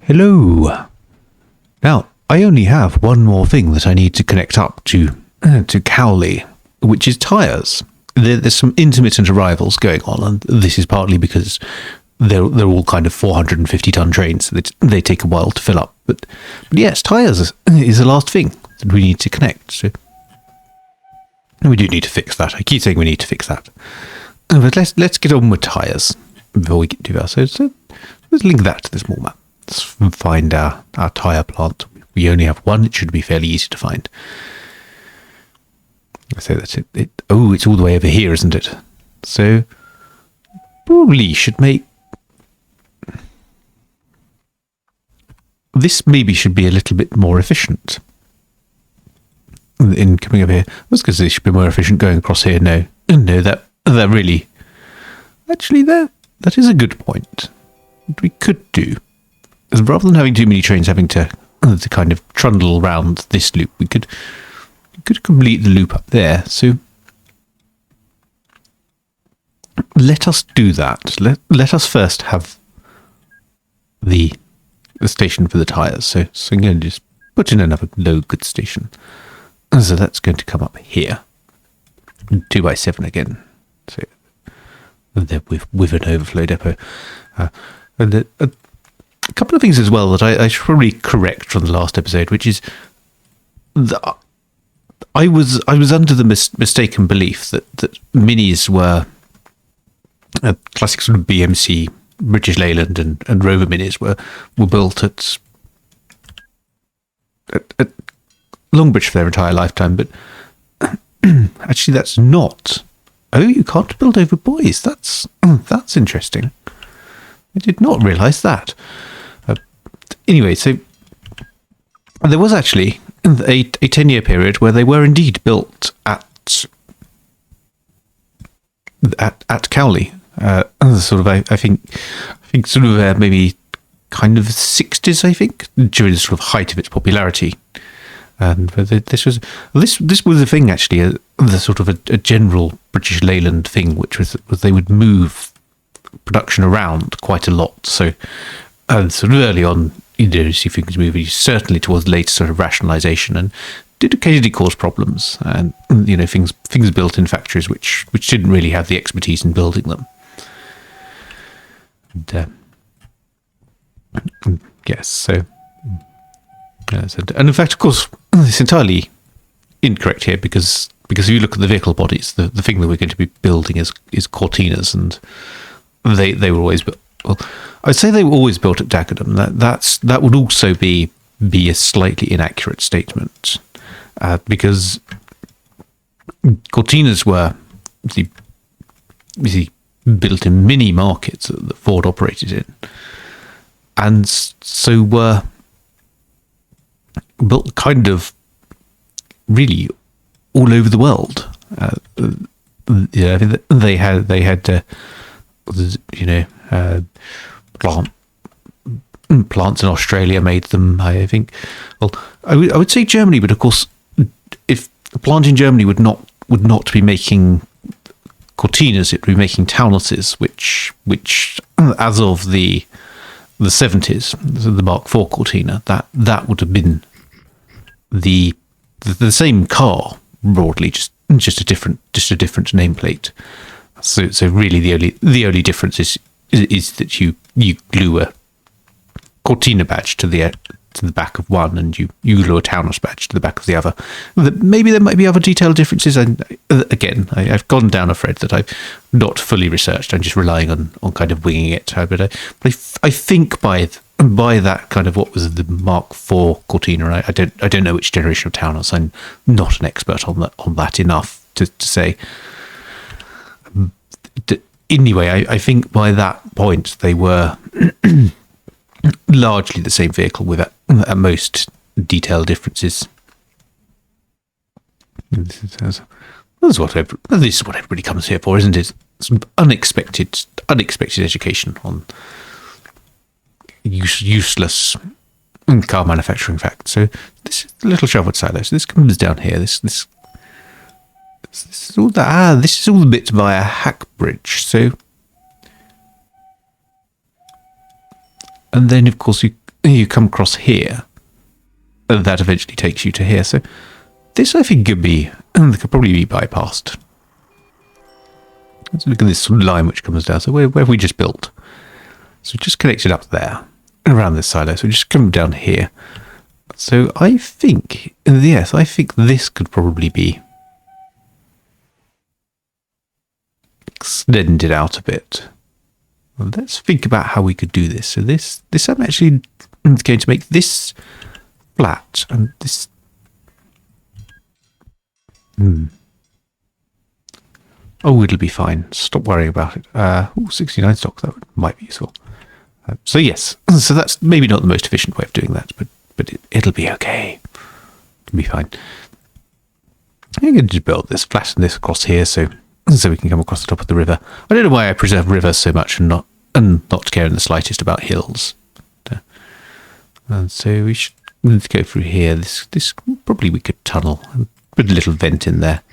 Hello. Now, I only have one more thing that I need to connect up to Cowley, which is tyres. There's some intermittent arrivals going on, and this is partly because they're all kind of 450-ton trains, so they take a while to fill up. But yes, tyres is the last thing that we need to connect. So we do need to fix that. I keep saying we need to fix that. But let's get on with tyres before we get to that. So let's link that to this small map. Let's find our tyre plant. We only have one. It should be fairly easy to find. So that's it. Oh, it's all the way over here, isn't it? So probably should make this maybe should be a little bit more efficient in coming over here. I was going to say it should be more efficient going across here. No, that really actually that is a good point. What we could do is, rather than having too many trains having to kind of trundle around this loop, we could complete the loop up there. So let us do that. Let us first have the station for the tyres. So I'm going to just put in another low goods station. So that's going to come up here. 2x7 again. So with an overflow depot. And a couple of things as well that I should probably correct from the last episode, which is that I was under the mistaken belief that minis were a classic sort of BMC, British Leyland and Rover minis were built at Longbridge for their entire lifetime, but actually that's not. Oh, you can't build over buoys. That's interesting. I did not realise that. Anyway, so there was actually a 10-year period where they were indeed built at Cowley. Sort of, I think sort of maybe kind of 60s, I think, during the sort of height of its popularity. And this was a thing, actually, the sort of a general British Leyland thing, which was they would move production around quite a lot. So sort of early on, you see things moving, certainly towards later sort of rationalisation, and did occasionally cause problems. And things built in factories which didn't really have the expertise in building them. And yes, so. And in fact, of course, it's entirely incorrect here because if you look at the vehicle bodies, the thing that we're going to be building is Cortinas, and they were always built. Well, I'd say they were always built at Dagenham. That would also be a slightly inaccurate statement because Cortinas were built in mini markets that Ford operated in, and so were built kind of really all over the world. They had plants in Australia made them. I think. Well, I would say Germany, but of course, if a plant in Germany would not be making Cortinas, it would be making townhouses, which as of the 70s, the Mark IV Cortina, that would have been the same car broadly, just a different nameplate. So really the only difference is that you glue a Cortina badge to the back of one, and you glue a townhouse badge to the back of the other. Maybe there might be other detailed differences. And again, I've gone down a thread that I've not fully researched. I'm just relying on kind of winging it. But I think by that kind of what was the Mark IV Cortina, I don't know which generation of townhouse. I'm not an expert on that enough to say. Anyway, I think by that point they were largely the same vehicle with at most detailed differences. This is what everybody comes here for, isn't it? Some unexpected education on useless car manufacturing facts. So this is the little Sherwood silo. So this comes down here. This is all this is all the bits via Hack Bridge. So, and then of course you come across here, that eventually takes you to here. So this, I think, could probably be bypassed. Let's look at this sort of line which comes down. So where have we just built? So just connected up there, around this silo. So just come down here. So I think, yes, I think this could probably be extended out a bit. Well, let's think about how we could do this. So this I'm actually going to make this flat and this. Oh, it'll be fine. Stop worrying about it. 69 stock, might be useful. So yes, so that's maybe not the most efficient way of doing that, but it'll be okay. It'll be fine. I'm going to just build this, flatten this across here, so we can come across the top of the river. I don't know why I preserve rivers so much and not care in the slightest about hills. And so we should go through here. This probably we could tunnel and put a little vent in there.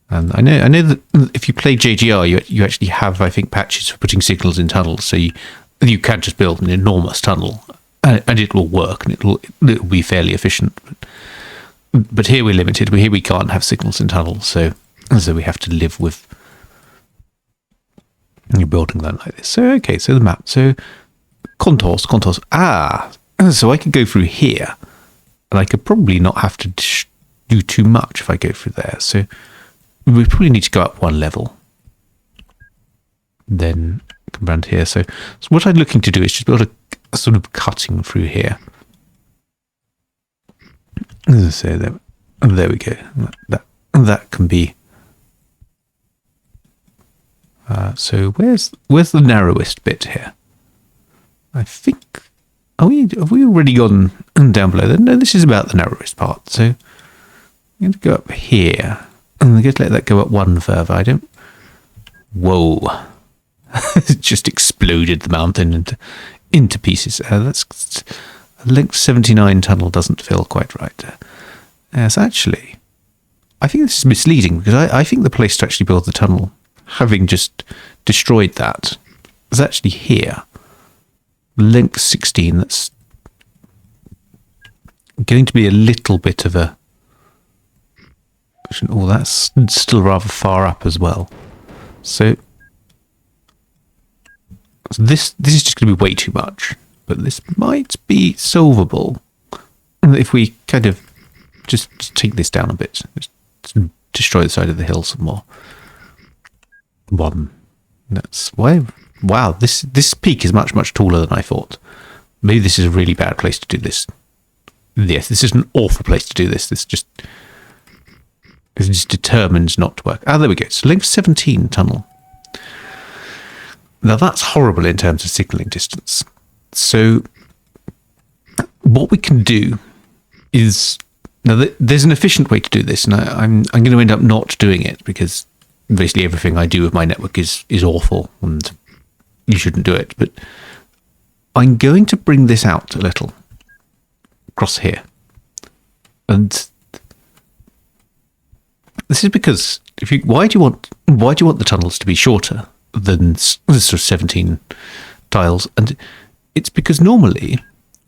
And I know that if you play JGR, you actually have, I think, patches for putting signals in tunnels. So you can just build an enormous tunnel, and it will work, and it'll be fairly efficient. But here we're limited. Here we can't have signals in tunnels, so we have to live with building that like this. So okay, so the map. So contours. So I could go through here, and I could probably not have to do too much if I go through there. So we probably need to go up one level, then come around here. So what I'm looking to do is just build a sort of cutting through here. So there we go. That can be. So where's the narrowest bit here? I think. Have we already gone down below there? No, this is about the narrowest part. So I'm going to go up here. And I'm going to let that go up one further. Whoa. It just exploded the mountain into pieces. That's a length 79 tunnel doesn't feel quite right. Yes, actually, I think this is misleading because I think the place to actually build the tunnel, having just destroyed that, is actually here. Length 16, that's going to be a little bit of a... Oh, that's still rather far up as well. So this is just going to be way too much. But this might be solvable if we kind of just take this down a bit. Just destroy the side of the hill some more. That's why. Wow, this peak is much taller than I thought. Maybe this is a really bad place to do this. Yes, this is an awful place to do this. This just... It's just determined not to work. There we go. So length 17 tunnel. Now that's horrible in terms of signalling distance. So what we can do is... Now there's an efficient way to do this, and I'm going to end up not doing it because basically everything I do with my network is awful and you shouldn't do it. But I'm going to bring this out a little across here. And... This is because why do you want the tunnels to be shorter than sort of 17 tiles? And it's because normally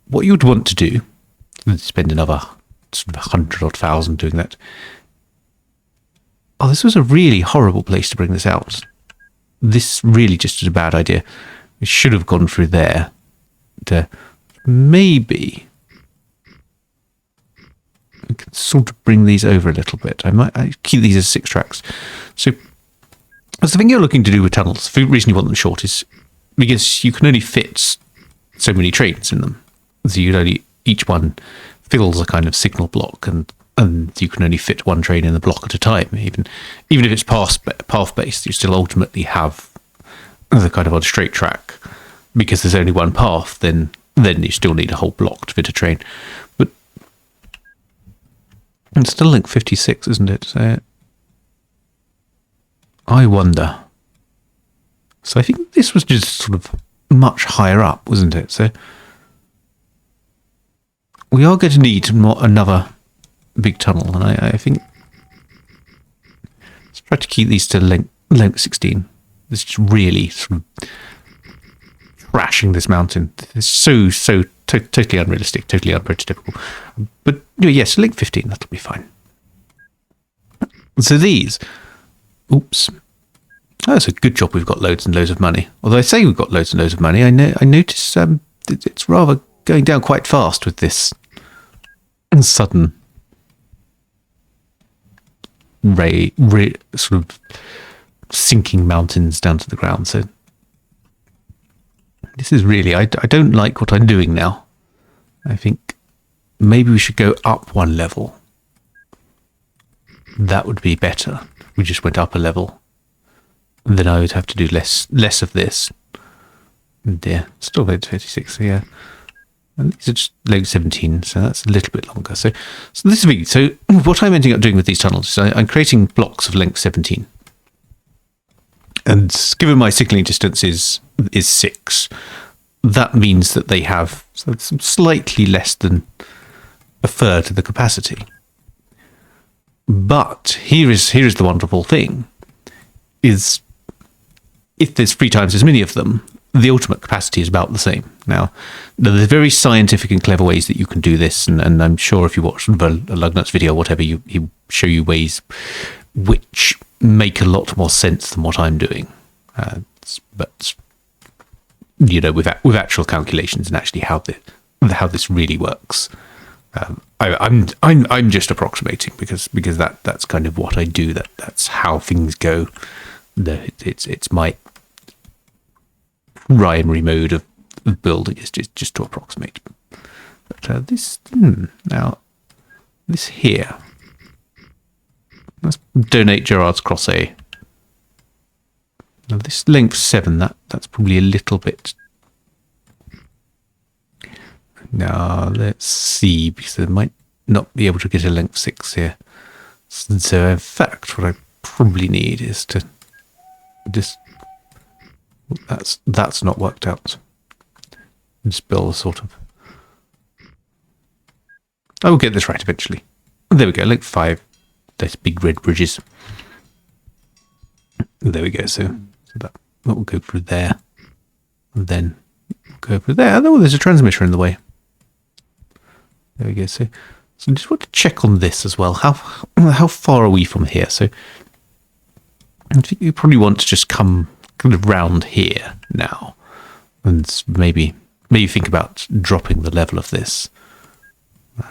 what you would want to do, spend another sort of 100 or 1,000 doing that. Oh, this was a really horrible place to bring this out. This really just is a bad idea. We should have gone through there. To maybe. I can sort of bring these over a little bit. I keep these as 6 tracks. So that's the thing you're looking to do with tunnels. The reason you want them short is because you can only fit so many trains in them. So each one fills a kind of signal block, and you can only fit one train in the block at a time. Even if it's path based, you still ultimately have the kind of on straight track. Because there's only one path, then you still need a whole block to fit a train. But it's still link 56, isn't it? So I wonder. So I think this was just sort of much higher up, wasn't it? So we are going to need another big tunnel, and I think let's try to keep these to length 16. This is really sort of crashing this mountain. It's so totally unrealistic, totally unprototypical. But yes, length 15, that'll be fine. So these, oops, that's a good job we've got loads and loads of money. Although I say we've got loads and loads of money, I notice it's rather going down quite fast with this sudden sort of sinking mountains down to the ground. So this is really, I don't like what I'm doing now. I think maybe we should go up one level. That would be better. We just went up a level. Then I would have to do less of this. And yeah, still load 36, so yeah. And these are just load 17, so that's a little bit longer. So this is big. So what I'm ending up doing with these tunnels is I'm creating blocks of length 17. And given my signalling distance is 6, that means that they have slightly less than a third of the capacity. But here is the wonderful thing, is if there's 3 times as many of them, the ultimate capacity is about the same. Now, there's very scientific and clever ways that you can do this, and I'm sure if you watch a Lugnuts video or whatever, he'll show you ways which make a lot more sense than what I'm doing. But with actual calculations and actually how this really works, I'm just approximating because that's kind of what I do. That's how things go. It's my primary mode of building is just to approximate. But this here. Let's donate Gerard's cross A. Now this length 7, that's probably a little bit. Now let's see, because I might not be able to get a length 6 here. So in fact, what I probably need is to just. That's not worked out. Just build a sort of. I will get this right eventually. There we go. Length 5. Those big red bridges. There we go. So that will go through there, and then go through there. Oh, there's a transmitter in the way. There we go. So just want to check on this as well. How far are we from here? So I think you probably want to just come kind of round here now, and maybe think about dropping the level of this.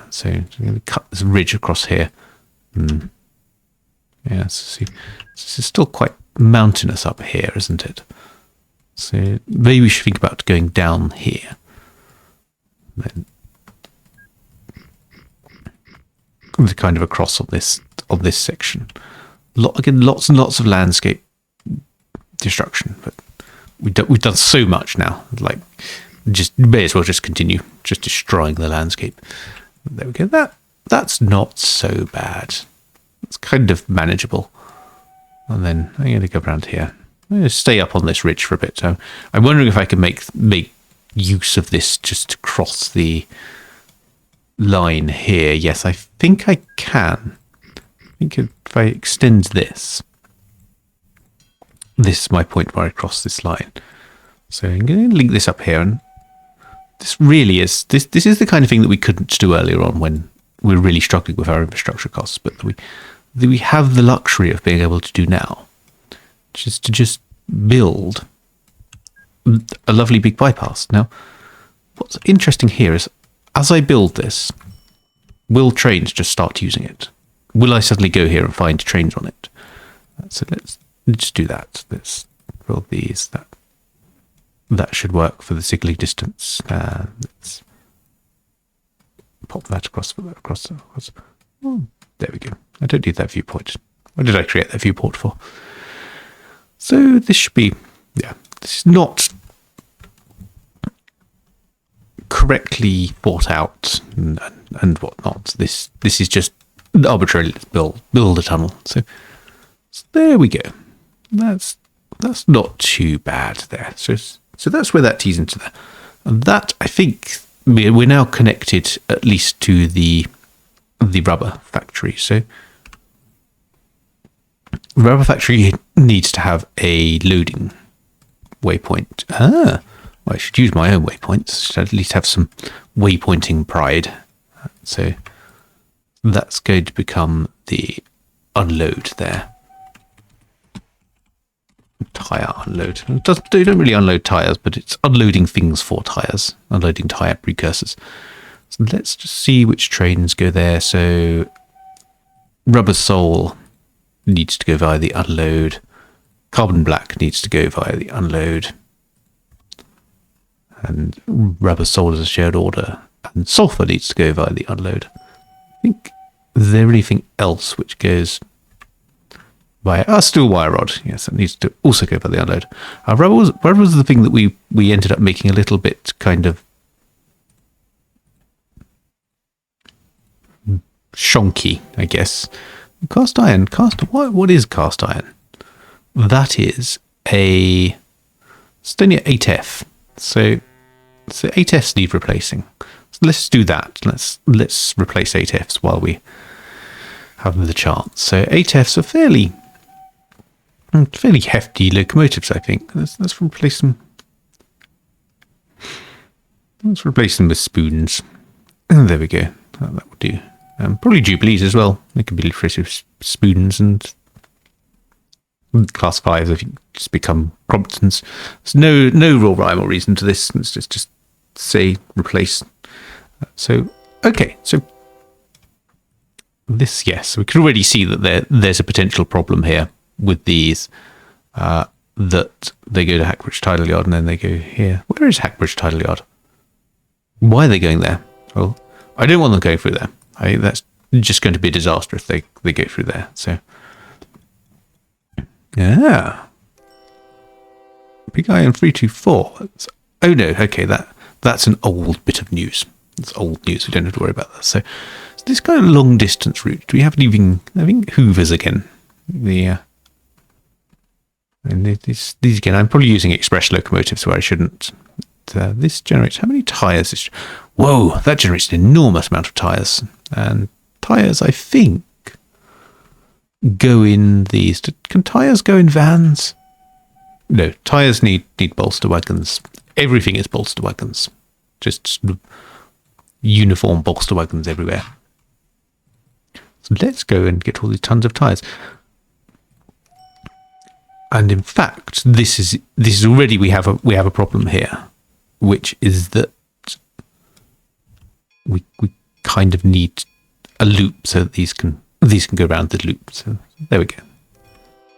So I'm going to cut this ridge across here. Yeah, so see, this is still quite mountainous up here, isn't it? So maybe we should think about going down here. Then kind of across on this section. Again, lots and lots of landscape destruction, but we've done so much now. Like, just may as well just continue just destroying the landscape. There we go. That's not so bad. It's kind of manageable. And then I'm going to go around here. I'm going to stay up on this ridge for a bit. So I'm wondering if I can make use of this just to cross the line here. Yes, I think I can. I think if I extend this is my point where I cross this line. So I'm going to link this up here, and this really is this is the kind of thing that we couldn't do earlier on when we were really struggling with our infrastructure costs, but that we have the luxury of being able to do now, just to build a lovely big bypass. Now, what's interesting here is, as I build this, will trains just start using it? Will I suddenly go here and find trains on it? So let's just do that. Let's build these. That should work for the signaling distance. Let's pop that across. Oh, there we go. I don't need that viewport. What did I create that viewport for? So this should be, yeah, this is not correctly thought out and whatnot. This is just arbitrarily build a tunnel. So there we go. That's not too bad there. So that's where that tees into there. And that, I think, we're now connected at least to the rubber factory. So the rubber factory needs to have a loading waypoint. Well, I should use my own waypoints. Should at least have some waypointing pride. So that's going to become the unload there. Tyre unload. They don't really unload tyres, but it's unloading things for tyres. Unloading tyre precursors. So let's just see which trains go there. So rubber sole needs to go via the unload. Carbon black needs to go via the unload. And rubber sole is a shared order. And sulfur needs to go via the unload. I think, is there anything else which goes via steel wire rod? Yes, it needs to also go via the unload. Rubber was the thing that we ended up making a little bit kind of shonky, I guess. Cast iron. What is cast iron? That is a Stonia 8F. So 8Fs need replacing. So let's do that. Let's replace 8Fs while we have the chance. So 8Fs are fairly hefty locomotives, I think. Let's replace them. Let's replace them with spoons. And there we go. That will do. Probably Jubilees as well. They can be replaced with spoons, and class 5s I think just become Cromptons. There's no real rhyme or reason to this. Let's just say replace. So okay, so this, yes, we can already see that there's a potential problem here with these. That they go to Hackbridge Tidal Yard and then they go here. Where is Hackbridge Tidal Yard? Why are they going there? Well, I don't want them going through there. That's just going to be a disaster if they go through there. So yeah, Big Iron 324. Oh no, okay, that's an old bit of news. It's old news. We don't have to worry about that. So this kind of long distance route. Do we have anything? I think Hoovers again. And these again. I'm probably using express locomotives where I shouldn't. This generates how many tyres? Whoa, that generates an enormous amount of tyres. And tyres, I think, go in these. Can tyres go in vans? No, tyres need bolster wagons. Everything is bolster wagons. Just uniform bolster wagons everywhere. So let's go and get all these tons of tyres. And in fact, this is already we have a problem here, which is that we kind of need a loop so that these can go around the loop. So there we go.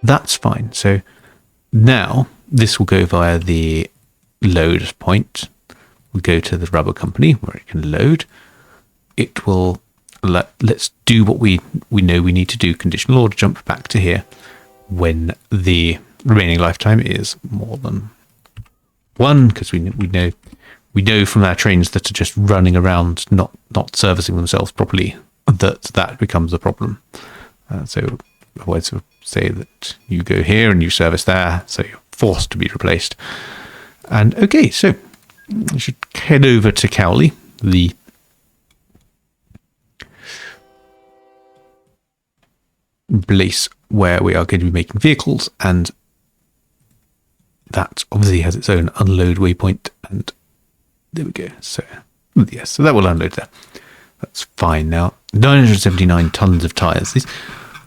That's fine. So now this will go via the load point. We'll go to the rubber company where it can load. It will let's do what we know we need to do. Conditional order jump back to here when the remaining lifetime is more than 1, because we know from our trains that are just running around not servicing themselves properly that becomes a problem. So otherwise we'll say that you go here and you service there, so you're forced to be replaced. And okay, so we should head over to Cowley, the place where we are going to be making vehicles, and that obviously has its own unload waypoint, and there we go. So yes, so that will unload there. That's fine. Now 979 tons of tyres.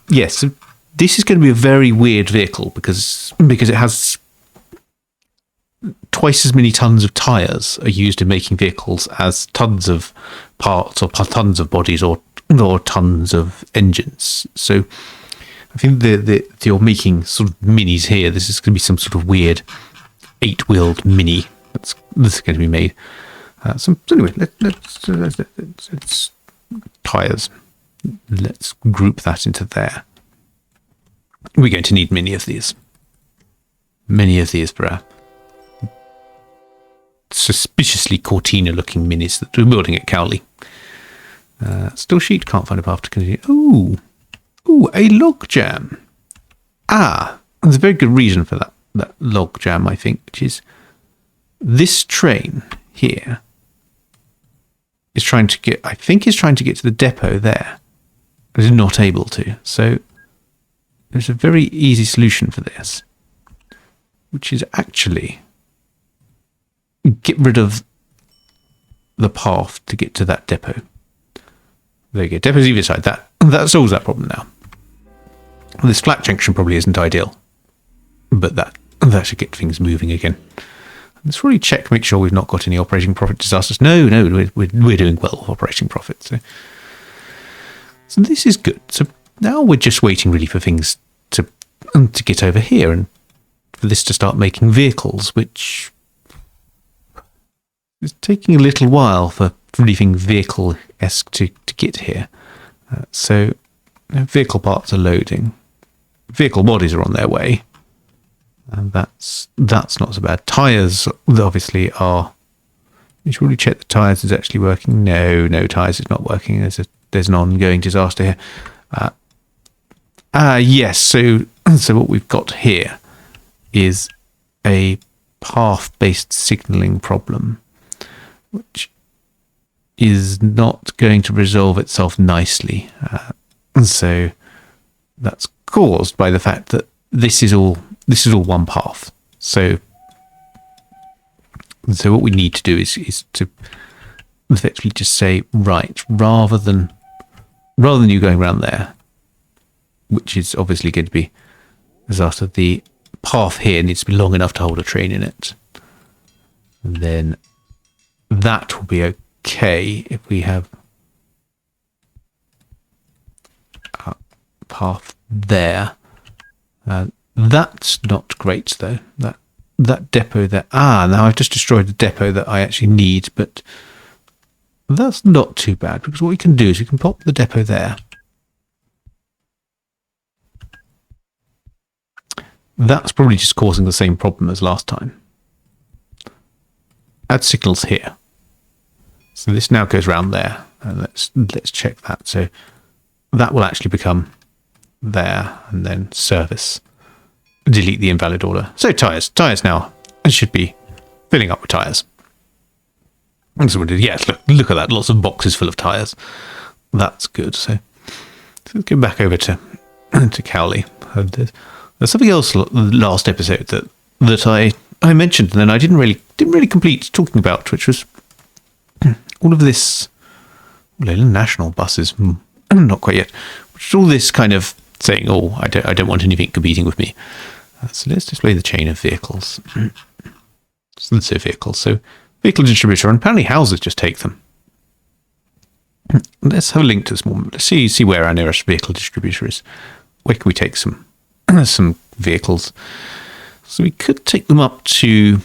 Yes, so this is going to be a very weird vehicle because it has twice as many tons of tyres are used in making vehicles as tons of parts or tons of bodies or tons of engines. So I think that you're making sort of minis here. This is going to be some sort of weird 8-wheeled mini this is going to be made. So anyway, let's tyres. Let's group that into there. We're going to need many of these for our suspiciously Cortina looking minis that we're building at Cowley. Still sheet, can't find a path to continue. Ooh, a log jam. There's a very good reason for that log jam, I think, which is this train here is trying to get to the depot there, but is not able to. So there's a very easy solution for this, which is actually get rid of the path to get to that depot. There you go. Depot's either side. That solves that problem now. This flat junction probably isn't ideal, but that should get things moving again. Let's really check, make sure we've not got any operating profit disasters. No, we're doing well with operating profit. So this is good. So now we're just waiting really for things to get over here and for this to start making vehicles, which is taking a little while for anything vehicle-esque to get here. So vehicle parts are loading. Vehicle bodies are on their way. And that's not so bad. Tyres obviously are. You should really check the tyres is actually working. No, tyres is not working. There's an ongoing disaster here. Yes. So what we've got here is a path-based signalling problem, which is not going to resolve itself nicely. So that's caused by the fact that this is all one path. So what we need to do is to effectively just say, right, rather than you going around there, which is obviously going to be a disaster, the path here needs to be long enough to hold a train in it. And then that will be okay if we have a path there. That's not great though. That depot there. Now I've just destroyed the depot that I actually need, but that's not too bad because what we can do is we can pop the depot there. That's probably just causing the same problem as last time. Add signals here. So this now goes round there. And let's check that. So that will actually become there and then service. Delete the invalid order. So tyres now should be filling up with tyres. And so we did. Yes, look at that. Lots of boxes full of tyres. That's good. So let's go back over to Cowley. There's something else last episode that I mentioned and then I didn't really complete talking about, which was all of this Leyland National buses. Not quite yet. Which is all this kind of saying, I don't want anything competing with me. So let's display the chain of vehicles. So let's say vehicles. So vehicle distributor, and apparently houses just take them. Let's have a link to this more. Let's see where our nearest vehicle distributor is. Where can we take some vehicles? So we could take them up to.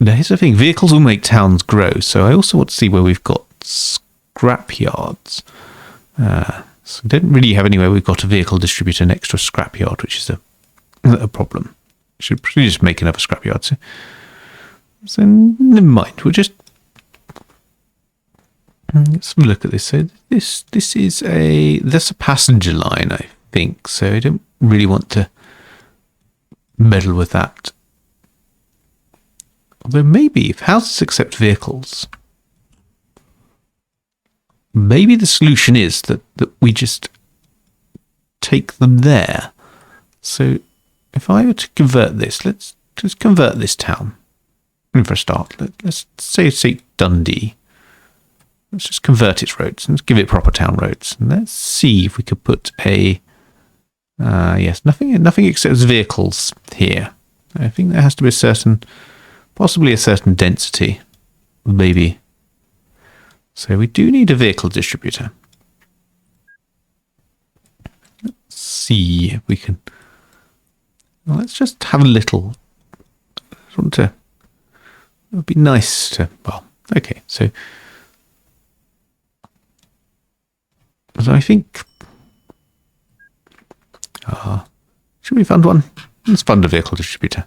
Now here's the thing: vehicles will make towns grow. So I also want to see where we've got scrap yards. So we don't really have anywhere we've got a vehicle distributor next to a scrapyard, which is a problem. Should probably just make another scrapyard. So never mind. We'll just let's have a look at this. So this is that's a passenger line, I think. So I don't really want to meddle with that. Although maybe if houses accept vehicles. Maybe the solution is that we just take them there. So if I were to convert this, let's just convert this town. And for a start, let's say Dundee. Let's just convert its roads and let's give it proper town roads. And let's see if we could put a yes, nothing except vehicles here. I think there has to be possibly a certain density, maybe. So we do need a vehicle distributor. Let's see if we can. Well, let's just have a little. I just want to. It would be nice to. Well, okay. So I think. Should we fund one? Let's fund a vehicle distributor.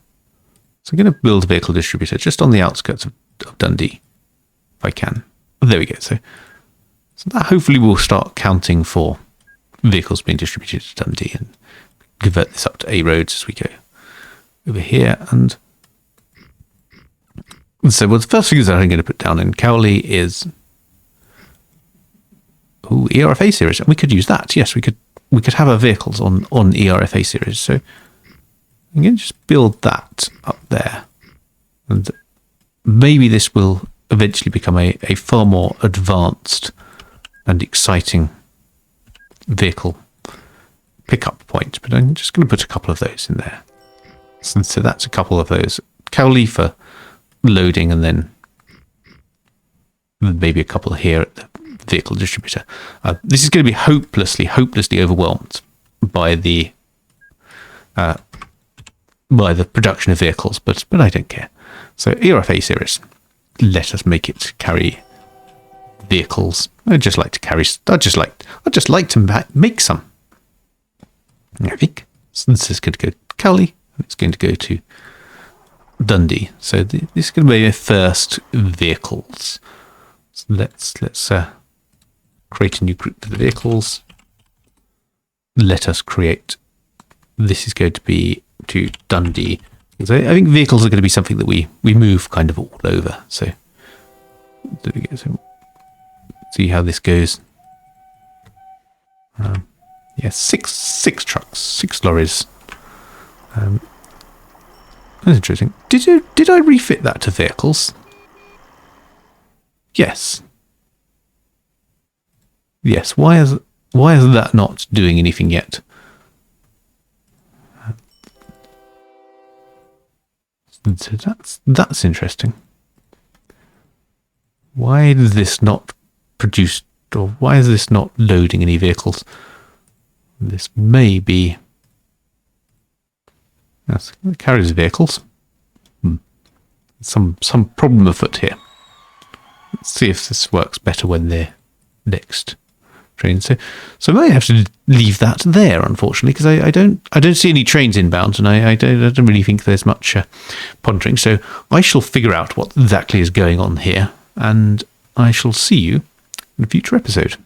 So I'm going to build a vehicle distributor just on the outskirts of Dundee, if I can. There we go. So that hopefully will start counting for vehicles being distributed to Dundee and convert this up to A roads as we go over here. And so the first things that I'm going to put down in Cowley is ERFA series. And we could use that. Yes, we could have our vehicles on ERFA series. So I'm going to just build that up there. And maybe this will eventually become a far more advanced and exciting vehicle pickup point. But I'm just going to put a couple of those in there. So that's a couple of those. Cowley for loading, and then maybe a couple here at the vehicle distributor. This is going to be hopelessly overwhelmed by the production of vehicles, but I don't care. So ERFA series, let us make it carry vehicles. I'd just like to make some. I think so. This is going to go to Cowley, and it's going to go to Dundee. So this is going to be my first vehicles. So let's create a new group for the vehicles. Let us create. This is going to be to Dundee. So I think vehicles are going to be something that we move kind of all over. So there we go. So see how this goes. Yeah, six trucks, 6 lorries. That's interesting. Did I refit that to vehicles? Yes. Yes. Why is that not doing anything yet? So that's interesting. Why is this not produced, or why is this not loading any vehicles? This may be. Yes, it carries vehicles. Some problem afoot here. Let's see if this works better when they're next train. So I might have to leave that there, unfortunately, because I don't see any trains inbound, and I don't really think there's much pondering. So I shall figure out what exactly is going on here, and I shall see you in a future episode.